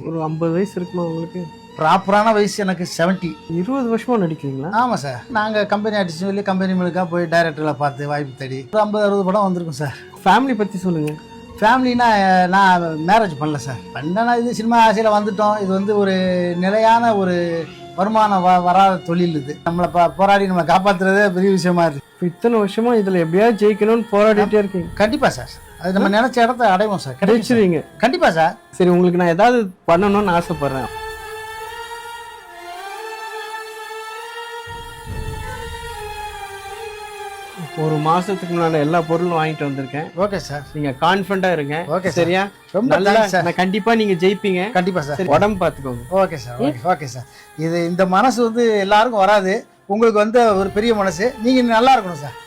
ஒரு 50 வயசு இருக்குமா உங்களுக்கு? ப்ராப்பரான வயசு எனக்கு 70. 20 வருஷமா நடிக்கிறீங்களா? ஆமாம் சார். நாங்கள் கம்பெனி ஆர்டிஸ்ட் சொல்லி கம்பெனி மேலுக்காக போய் டைரக்டர்களை பார்த்து வாய்ப்பு தேடி ஒரு 50-60 படம் வந்திருக்கும் சார். ஃபேமிலி பற்றி சொல்லுங்கள். ஃபேமிலினா நான் மேரேஜ் பண்ணல சார். பண்ணனா இது சினிமா ஆசையில் வந்துட்டோம். இது வந்து ஒரு நிலையான ஒரு வருமானம் வராத தொழில். இது நம்மளை போராடி நம்ம காப்பாற்றுறதே பெரிய விஷயமா இருக்குது. இப்போ இத்தனை வருஷமா இதில் எப்படியாவது ஜெயிக்கணும்னு போராடிட்டே இருக்கீங்க. கண்டிப்பாக சார். அது நம்ம நினச்ச இடத்த அடைவோம் சார். கிடைச்சிருவீங்க கண்டிப்பாக சார். சரி, உங்களுக்கு நான் ஏதாவது பண்ணணும்னு ஆசைப்பட்றேன். ஒரு மாசத்துக்கு முன்னாடி எல்லா பொருளும் வாங்கிட்டு வந்திருக்கேன். Okay sir. நீங்க கான்ஃபிடண்டா இருங்க. ஓகே சரியா? ரொம்ப நல்லா தேங்க்ஸ் சார். நான் கண்டிப்பா நீங்க ஜெயிப்பீங்க. கண்டிப்பாக சார். உடம்பு பார்த்துக்கோங்க. Okay sir. Okay sir. இது இந்த மனசு வந்து எல்லாருக்கும் வராது. உங்களுக்கு வந்து ஒரு பெரிய மனசு. நீங்கள் நல்லா இருக்கணும் சார்.